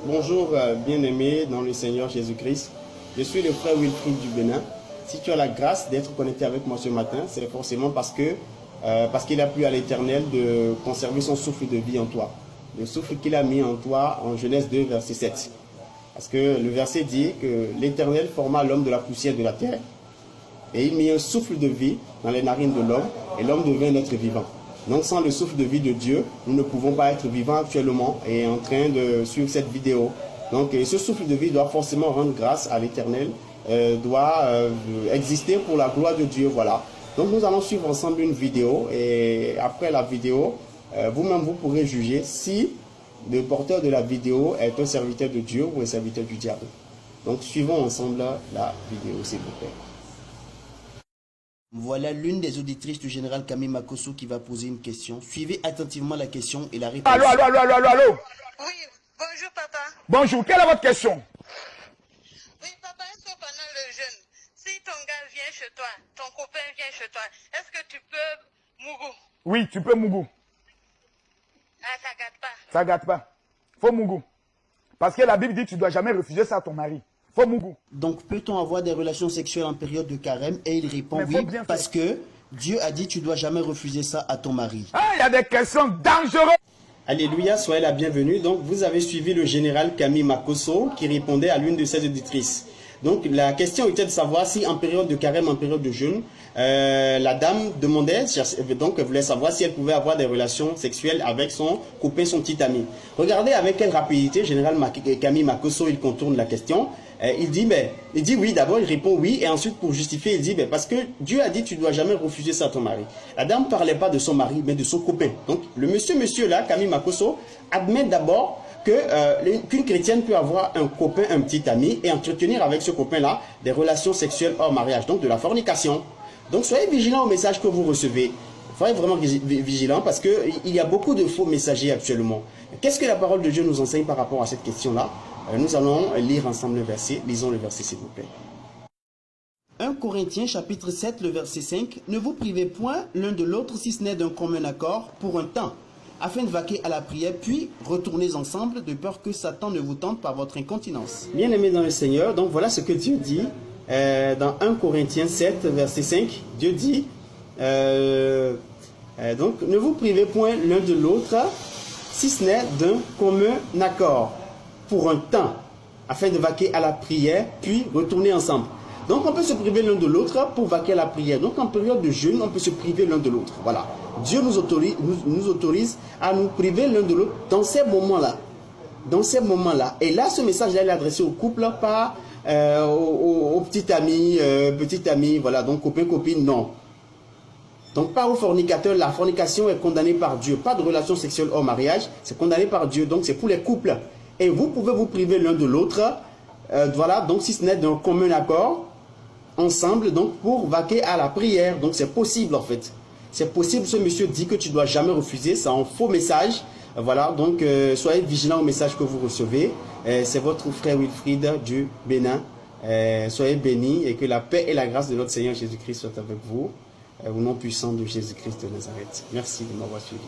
Bonjour bien-aimés dans le Seigneur Jésus-Christ. Je suis le frère Wilfried du Bénin. Si tu as la grâce d'être connecté avec moi ce matin, c'est forcément parce qu'il a plu à l'Éternel de conserver son souffle de vie en toi. Le souffle qu'il a mis en toi en Genèse 2, verset 7. Parce que le verset dit que l'Éternel forma l'homme de la poussière de la terre et il mit un souffle de vie dans les narines de l'homme et l'homme devint un être vivant. Donc sans le souffle de vie de Dieu, nous ne pouvons pas être vivants actuellement et en train de suivre cette vidéo. Donc ce souffle de vie doit forcément rendre grâce à l'Éternel, doit exister pour la gloire de Dieu. Voilà. Donc nous allons suivre ensemble une vidéo et après la vidéo, vous-même vous pourrez juger si le porteur de la vidéo est un serviteur de Dieu ou un serviteur du diable. Donc suivons ensemble la vidéo s'il vous plaît. Voilà l'une des auditrices du général Camille Makosso qui va poser une question. Suivez attentivement la question et la réponse. Allô. Oui, bonjour papa. Bonjour, quelle est votre question? Oui papa, est-ce que pendant le jeûne, si ton gars vient chez toi, ton copain vient chez toi, est-ce que tu peux mougou? Oui, tu peux mougou. Ah, ça gâte pas. Ça gâte pas. Faut mougou. Parce que la Bible dit que tu ne dois jamais refuser ça à ton mari. Faut mougou. Donc peut-on avoir des relations sexuelles en période de carême? Et il répond oui, parce que Dieu a dit tu ne dois jamais refuser ça à ton mari. Ah, il y a des questions dangereuses. Alléluia, soyez la bienvenue. Donc vous avez suivi le général Camille Makosso qui répondait à l'une de ses auditrices. Donc la question était de savoir si en période de carême, en période de jeûne, la dame demandait, donc elle voulait savoir si elle pouvait avoir des relations sexuelles avec son copain, son petit ami. Regardez avec quelle rapidité, général Camille Makosso, il contourne la question. Il dit oui, d'abord il répond oui, et ensuite pour justifier, il dit parce que Dieu a dit tu ne dois jamais refuser ça à ton mari. La dame ne parlait pas de son mari, mais de son copain. Donc le monsieur là, Camille Makosso, admet d'abord qu'une chrétienne peut avoir un copain, un petit ami, et entretenir avec ce copain-là des relations sexuelles hors mariage, donc de la fornication. Donc soyez vigilants au message que vous recevez. Soyez vraiment vigilants parce qu'il y a beaucoup de faux messagers actuellement. Qu'est-ce que la parole de Dieu nous enseigne par rapport à cette question-là? Nous allons lire ensemble le verset. Lisons le verset s'il vous plaît. 1 Corinthiens chapitre 7, le verset 5. Ne vous privez point l'un de l'autre si ce n'est d'un commun accord pour un temps, afin de vaquer à la prière, puis retournez ensemble de peur que Satan ne vous tente par votre incontinence. Bien-aimés dans le Seigneur, donc voilà ce que Dieu dit dans 1 Corinthiens 7, verset 5. Dieu dit, donc ne vous privez point l'un de l'autre si ce n'est d'un commun accord pour un temps, afin de vaquer à la prière, puis retourner ensemble. Donc on peut se priver l'un de l'autre pour vaquer à la prière. Donc en période de jeûne, on peut se priver l'un de l'autre. Voilà. Dieu nous autorise à nous priver l'un de l'autre dans ces moments-là. Dans ces moments-là. Et là, ce message-là est adressé au couple, pas aux petits amis, voilà, donc copain, copine, non. Donc pas aux fornicateurs, la fornication est condamnée par Dieu. Pas de relation sexuelle hors mariage, c'est condamné par Dieu. Donc c'est pour les couples. Et vous pouvez vous priver l'un de l'autre, voilà, donc si ce n'est d'un commun accord, ensemble, donc pour vaquer à la prière. Donc c'est possible en fait. C'est possible, ce monsieur dit que tu ne dois jamais refuser, c'est un faux message. Voilà, donc soyez vigilants au message que vous recevez. C'est votre frère Wilfried du Bénin. Soyez bénis et que la paix et la grâce de notre Seigneur Jésus-Christ soient avec vous. Au nom puissant de Jésus-Christ de Nazareth. Merci de m'avoir suivi.